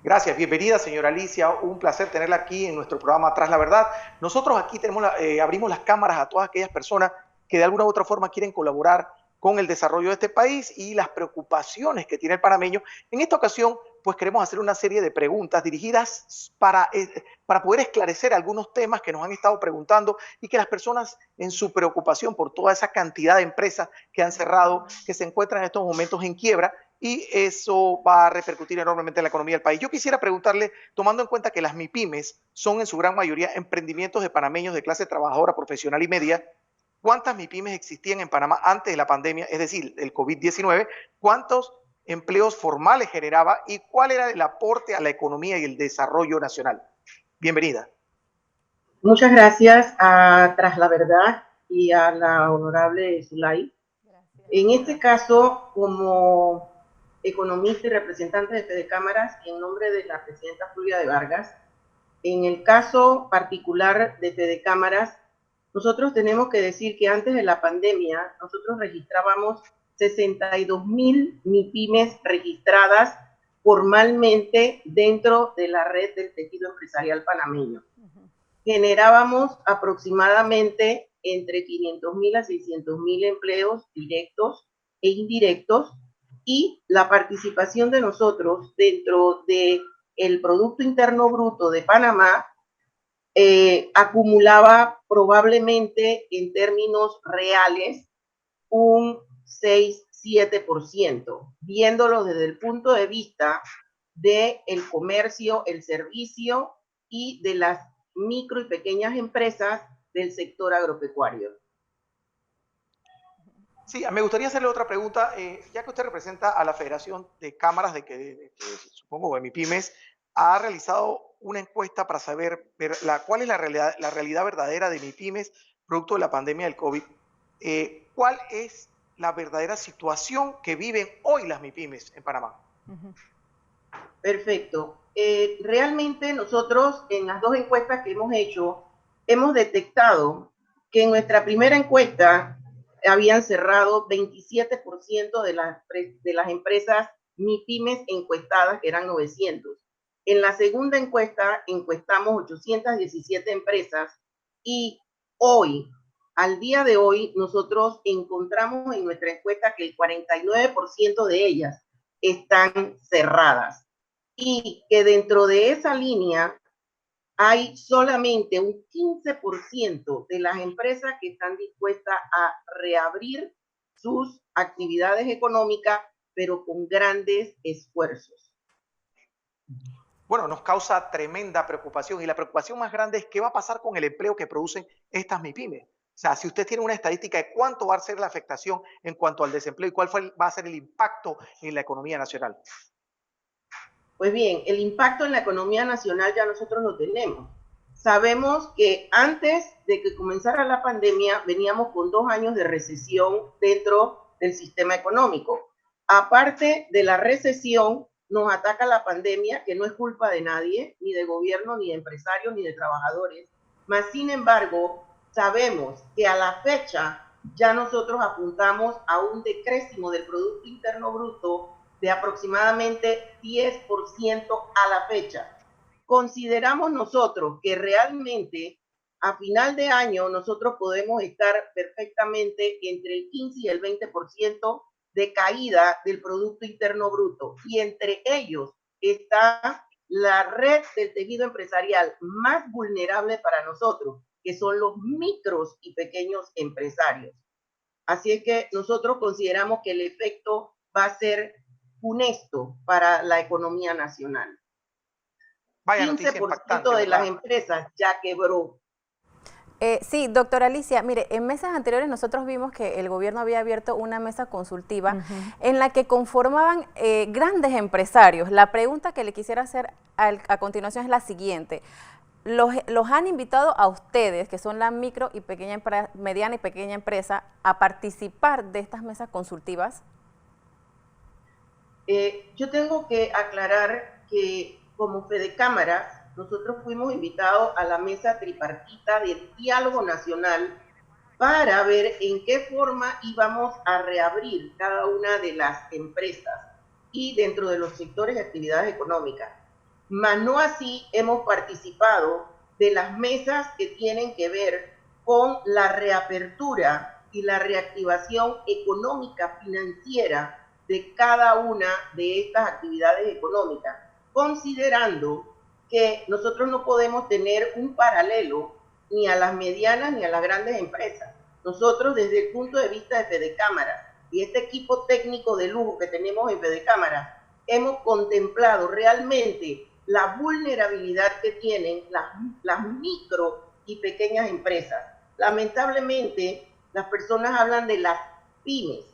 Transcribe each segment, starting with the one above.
Gracias, bienvenida señora Alicia, un placer tenerla aquí en nuestro programa Tras la Verdad. Nosotros aquí abrimos las cámaras a todas aquellas personas que de alguna u otra forma quieren colaborar con el desarrollo de este país y las preocupaciones que tiene el panameño. En esta ocasión, pues queremos hacer una serie de preguntas dirigidas para poder esclarecer algunos temas que nos han estado preguntando y que las personas en su preocupación por toda esa cantidad de empresas que han cerrado, que se encuentran en estos momentos en quiebra, y eso va a repercutir enormemente en la economía del país. Yo quisiera preguntarle, tomando en cuenta que las MIPYMES son en su gran mayoría emprendimientos de panameños de clase trabajadora, profesional y media, ¿cuántas MIPYMES existían en Panamá antes de la pandemia, es decir, el COVID-19? ¿Cuántos empleos formales generaba y cuál era el aporte a la economía y el desarrollo nacional? Bienvenida. Muchas gracias a Tras la Verdad y a la honorable Zulay. En este caso, como economista y representante de Fede Cámaras, en nombre de la presidenta Julia de Vargas, en el caso particular de Fede Cámaras, nosotros tenemos que decir que antes de la pandemia, nosotros registrábamos 62,000 MIPYMES registradas formalmente dentro de la red del tejido empresarial panameño. Generábamos aproximadamente entre 500,000 a 600,000 empleos directos e indirectos, y la participación de nosotros dentro del Producto Interno Bruto de Panamá acumulaba probablemente en términos reales un 6-7%, viéndolo desde el punto de vista del comercio, el servicio y de las micro y pequeñas empresas del sector agropecuario. Sí, me gustaría hacerle otra pregunta, ya que usted representa a la Federación de Cámaras supongo, de MIPYMES, ha realizado una encuesta para saber cuál es la realidad verdadera de MIPYMES producto de la pandemia del COVID. ¿Cuál es la verdadera situación que viven hoy las MIPYMES en Panamá? Perfecto. Realmente nosotros en las dos encuestas que hemos hecho, hemos detectado que en nuestra primera encuesta habían cerrado 27% de las empresas MIPYMES encuestadas, que eran 900. En la segunda encuesta encuestamos 817 empresas y hoy, al día de hoy, nosotros encontramos en nuestra encuesta que el 49% de ellas están cerradas y que dentro de esa línea hay solamente un 15% de las empresas que están dispuestas a reabrir sus actividades económicas, pero con grandes esfuerzos. Bueno, nos causa tremenda preocupación y la preocupación más grande es qué va a pasar con el empleo que producen estas MIPYMES. O sea, si usted tiene una estadística de cuánto va a ser la afectación en cuanto al desempleo y va a ser el impacto en la economía nacional. Pues bien, el impacto en la economía nacional ya nosotros lo tenemos. Sabemos que antes de que comenzara la pandemia veníamos con 2 años de recesión dentro del sistema económico. Aparte de la recesión, nos ataca la pandemia, que no es culpa de nadie, ni de gobierno, ni de empresarios, ni de trabajadores. Mas, sin embargo, sabemos que a la fecha ya nosotros apuntamos a un decréscimo del Producto Interno Bruto de aproximadamente 10% a la fecha. Consideramos nosotros que realmente a final de año nosotros podemos estar perfectamente entre el 15 y el 20% de caída del Producto Interno Bruto, y entre ellos está la red del tejido empresarial más vulnerable para nosotros, que son los micros y pequeños empresarios. Así es que nosotros consideramos que el efecto va a ser funesto para la economía nacional. Vaya noticia 15% impactante, de las ¿verdad? empresas ya quebró. Sí, doctora Alicia, mire, en meses anteriores nosotros vimos que el gobierno había abierto una mesa consultiva en la que conformaban grandes empresarios. La pregunta que le quisiera hacer a continuación es la siguiente. ¿Los han invitado a ustedes, que son la micro y mediana y pequeña empresa, a participar de estas mesas consultivas? Yo tengo que aclarar que como Fede Cámaras, nosotros fuimos invitados a la mesa tripartita del diálogo nacional para ver en qué forma íbamos a reabrir cada una de las empresas y dentro de los sectores de actividades económicas. mas no así hemos participado de las mesas que tienen que ver con la reapertura y la reactivación económica financiera de cada una de estas actividades económicas, considerando que nosotros no podemos tener un paralelo ni a las medianas ni a las grandes empresas. Nosotros, desde el punto de vista de Fedecámara y este equipo técnico de lujo que tenemos en Fedecámara, hemos contemplado realmente la vulnerabilidad que tienen las micro y pequeñas empresas. Lamentablemente, las personas hablan de las pymes,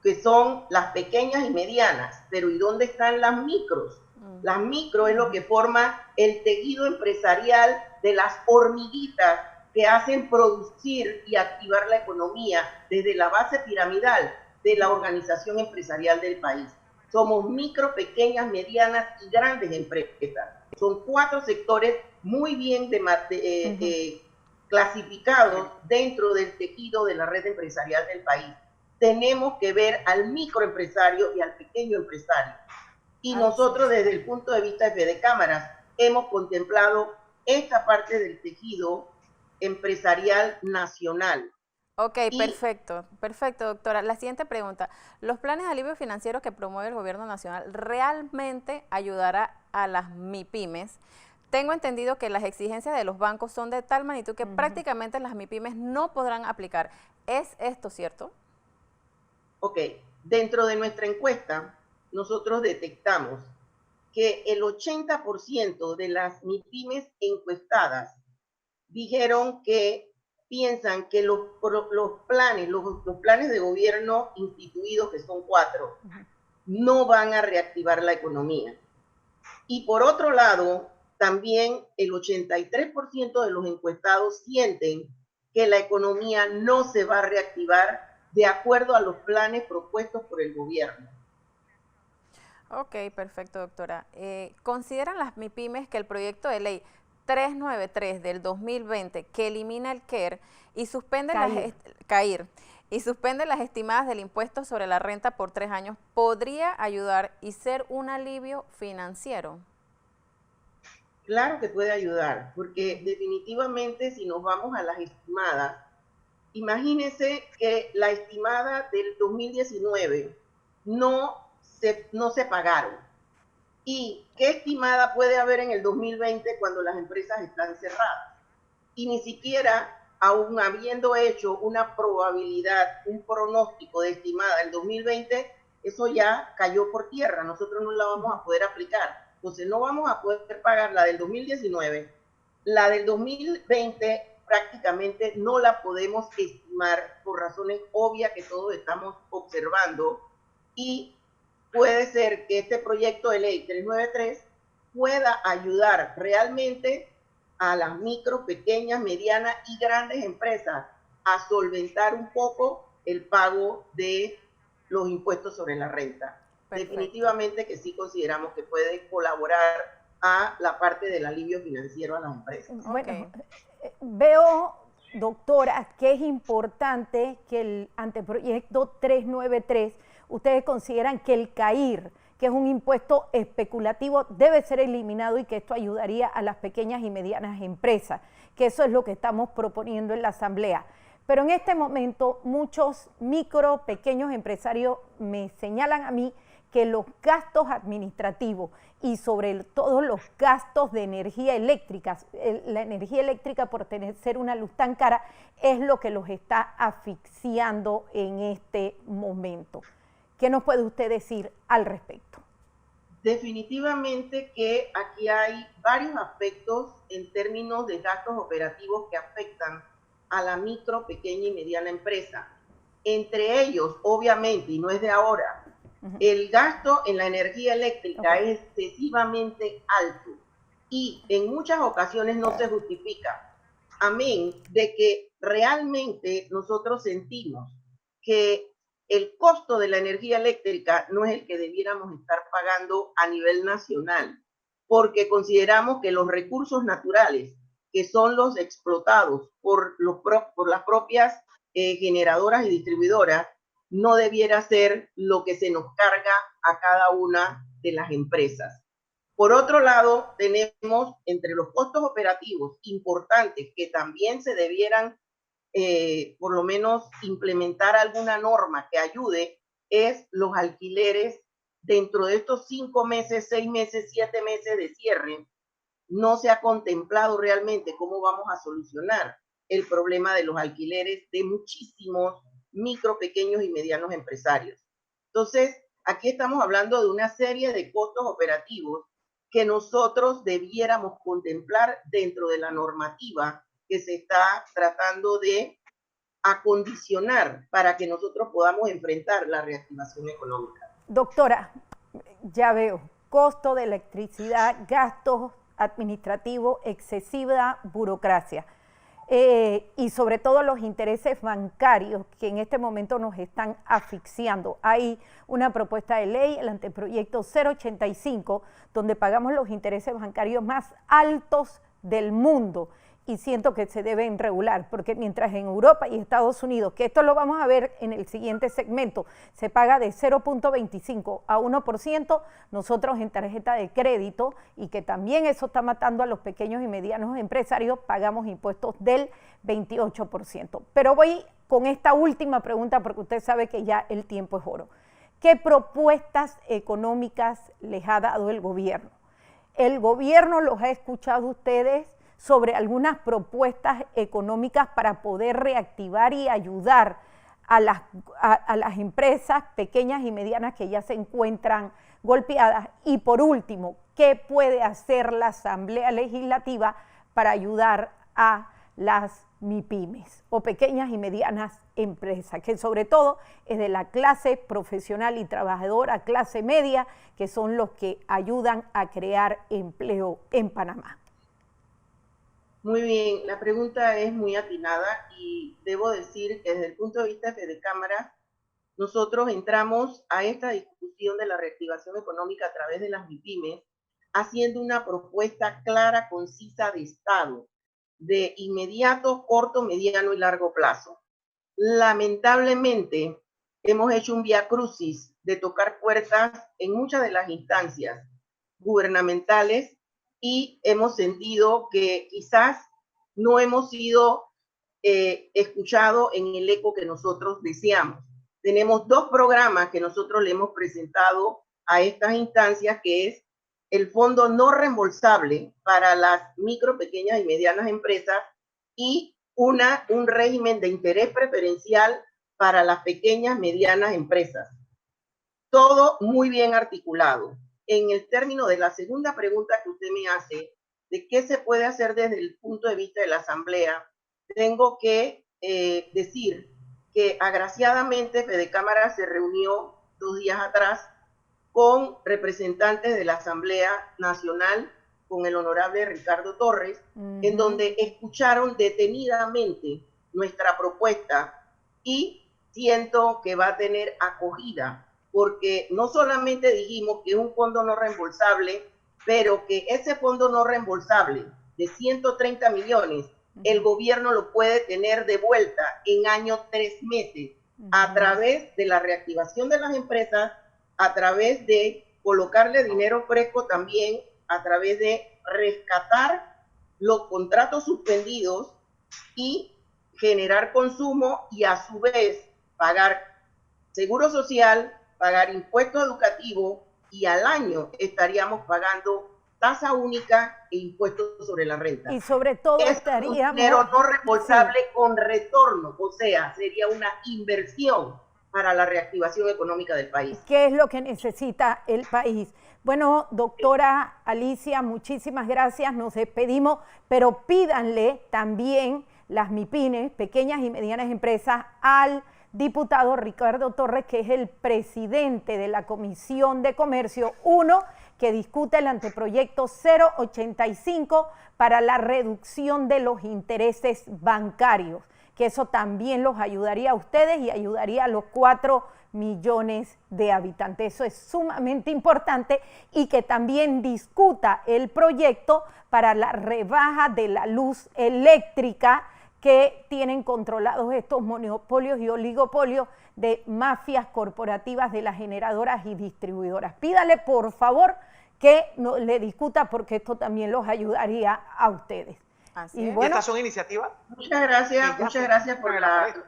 que son las pequeñas y medianas, pero ¿y dónde están las micros? Las micro es lo que forma el tejido empresarial de las hormiguitas que hacen producir y activar la economía desde la base piramidal de la organización empresarial del país. Somos micro, pequeñas, medianas y grandes empresas. Son 4 sectores muy bien clasificados dentro del tejido de la red empresarial del país. Tenemos que ver al microempresario y al pequeño empresario. Y nosotros, desde el punto de vista de Fedecámaras, hemos contemplado esta parte del tejido empresarial nacional. Ok, perfecto, doctora. La siguiente pregunta, ¿los planes de alivio financiero que promueve el gobierno nacional realmente ayudará a las MIPYMES? Tengo entendido que las exigencias de los bancos son de tal magnitud que prácticamente las MIPYMES no podrán aplicar. ¿Es esto cierto? Ok, dentro de nuestra encuesta, nosotros detectamos que el 80% de las MIPYMES encuestadas dijeron que piensan que los planes de gobierno instituidos, que son 4, no van a reactivar la economía. Y por otro lado, también el 83% de los encuestados sienten que la economía no se va a reactivar de acuerdo a los planes propuestos por el gobierno. Ok, perfecto, doctora. ¿Consideran las MIPYMES que el proyecto de ley 393 del 2020, que elimina el CAER y suspende y suspende las estimadas del impuesto sobre la renta por 3 años, podría ayudar y ser un alivio financiero? Claro que puede ayudar, porque definitivamente si nos vamos a las estimadas, imagínense que la estimada del 2019 no se pagaron. ¿Y qué estimada puede haber en el 2020 cuando las empresas están cerradas? Y ni siquiera, aún habiendo hecho una probabilidad, un pronóstico de estimada del 2020, eso ya cayó por tierra, nosotros no la vamos a poder aplicar. Entonces no vamos a poder pagar la del 2019, la del 2020 prácticamente no la podemos estimar por razones obvias que todos estamos observando, y puede ser que este proyecto de ley 393 pueda ayudar realmente a las micro, pequeñas, medianas y grandes empresas a solventar un poco el pago de los impuestos sobre la renta. Perfecto. Definitivamente que sí consideramos que puede colaborar a la parte del alivio financiero a las empresas. Bueno, veo, doctora, que es importante que el anteproyecto 393, ustedes consideran que el CAIR, que es un impuesto especulativo, debe ser eliminado y que esto ayudaría a las pequeñas y medianas empresas, que eso es lo que estamos proponiendo en la Asamblea. Pero en este momento muchos micro, pequeños empresarios me señalan a mí que los gastos administrativos y sobre todo los gastos de energía eléctrica, la energía eléctrica por ser una luz tan cara, es lo que los está asfixiando en este momento. ¿Qué nos puede usted decir al respecto? Definitivamente que aquí hay varios aspectos en términos de gastos operativos que afectan a la micro, pequeña y mediana empresa. Entre ellos, obviamente, y no es de ahora, el gasto en la energía eléctrica es excesivamente alto y en muchas ocasiones no se justifica, amén de que realmente nosotros sentimos que el costo de la energía eléctrica no es el que debiéramos estar pagando a nivel nacional, porque consideramos que los recursos naturales, que son los explotados por las propias generadoras y distribuidoras, no debiera ser lo que se nos carga a cada una de las empresas. Por otro lado, tenemos entre los costos operativos importantes que también se debieran por lo menos implementar alguna norma que ayude, es los alquileres dentro de estos 5 meses, 6 meses, 7 meses de cierre. No se ha contemplado realmente cómo vamos a solucionar el problema de los alquileres de muchísimos micro, pequeños y medianos empresarios. Entonces, aquí estamos hablando de una serie de costos operativos que nosotros debiéramos contemplar dentro de la normativa que se está tratando de acondicionar para que nosotros podamos enfrentar la reactivación económica. Doctora, ya veo, costo de electricidad, gastos administrativos, excesiva burocracia. Y sobre todo los intereses bancarios que en este momento nos están asfixiando. Hay una propuesta de ley, el anteproyecto 085, donde pagamos los intereses bancarios más altos del mundo y siento que se deben regular, porque mientras en Europa y Estados Unidos, que esto lo vamos a ver en el siguiente segmento, se paga de 0.25 a 1%, nosotros en tarjeta de crédito, y que también eso está matando a los pequeños y medianos empresarios, pagamos impuestos del 28%. Pero voy con esta última pregunta, porque usted sabe que ya el tiempo es oro. ¿Qué propuestas económicas les ha dado el gobierno? ¿El gobierno los ha escuchado a ustedes sobre algunas propuestas económicas para poder reactivar y ayudar a las empresas pequeñas y medianas que ya se encuentran golpeadas? Y por último, ¿qué puede hacer la Asamblea Legislativa para ayudar a las MIPYMES o pequeñas y medianas empresas, que sobre todo es de la clase profesional y trabajadora, clase media, que son los que ayudan a crear empleo en Panamá? Muy bien, la pregunta es muy atinada y debo decir que desde el punto de vista de Fedecámara, nosotros entramos a esta discusión de la reactivación económica a través de las MIPYMES, haciendo una propuesta clara, concisa de Estado, de inmediato, corto, mediano y largo plazo. Lamentablemente, hemos hecho un viacrucis de tocar puertas en muchas de las instancias gubernamentales y hemos sentido que quizás no hemos sido escuchados en el eco que nosotros deseamos. Tenemos 2 programas que nosotros le hemos presentado a estas instancias, que es el fondo no reembolsable para las micro, pequeñas y medianas empresas y un régimen de interés preferencial para las pequeñas, medianas empresas. Todo muy bien articulado. En el término de la segunda pregunta que usted me hace, de qué se puede hacer desde el punto de vista de la Asamblea, tengo que decir que agraciadamente Fedecámara se reunió 2 días atrás con representantes de la Asamblea Nacional, con el honorable Ricardo Torres, en donde escucharon detenidamente nuestra propuesta y siento que va a tener acogida, porque no solamente dijimos que es un fondo no reembolsable, pero que ese fondo no reembolsable de 130 millones, el gobierno lo puede tener de vuelta en año 3 meses, a través de la reactivación de las empresas, a través de colocarle dinero fresco también, a través de rescatar los contratos suspendidos y generar consumo y a su vez pagar seguro social, pagar impuesto educativo y al año estaríamos pagando tasa única e impuestos sobre la renta. Y sobre todo estaríamos... dinero no reembolsable con retorno, o sea, sería una inversión para la reactivación económica del país. ¿Qué es lo que necesita el país? Bueno, doctora Alicia, muchísimas gracias, nos despedimos, pero pídanle también las MIPYMES, pequeñas y medianas empresas, al diputado Ricardo Torres, que es el presidente de la Comisión de Comercio 1, que discute el anteproyecto 085 para la reducción de los intereses bancarios, que eso también los ayudaría a ustedes y ayudaría a los 4 millones de habitantes. Eso es sumamente importante, y que también discuta el proyecto para la rebaja de la luz eléctrica que tienen controlados estos monopolios y oligopolios de mafias corporativas de las generadoras y distribuidoras. Pídale, por favor, que no le discuta, porque esto también los ayudaría a ustedes. Así Y es. ¿Y bueno, estas son iniciativas? Muchas gracias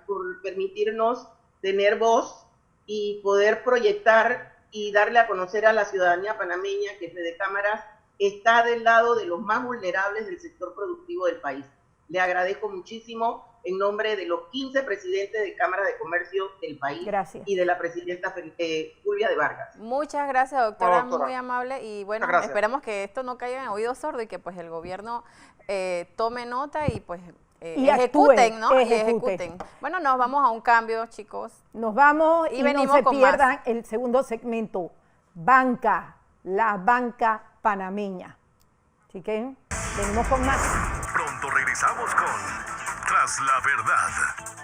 por permitirnos tener voz y poder proyectar y darle a conocer a la ciudadanía panameña que Fede Cámaras está del lado de los más vulnerables del sector productivo del país. Le agradezco muchísimo en nombre de los 15 presidentes de Cámara de Comercio del país. Gracias. Y de la presidenta Fulvia de Vargas. Muchas gracias, doctora, Doctora. muy amable. Y bueno, Gracias. esperemos que esto no caiga en oídos sordos y que pues el gobierno tome nota y pues Y ejecuten, actúen, ¿no? Y ejecuten. ejecuten. Bueno, nos vamos a un cambio, chicos. nos vamos Y y venimos no se con pierdan el segundo segmento, banca, la banca panameña. Así que venimos con más. Pronto regresamos con Tras la Verdad.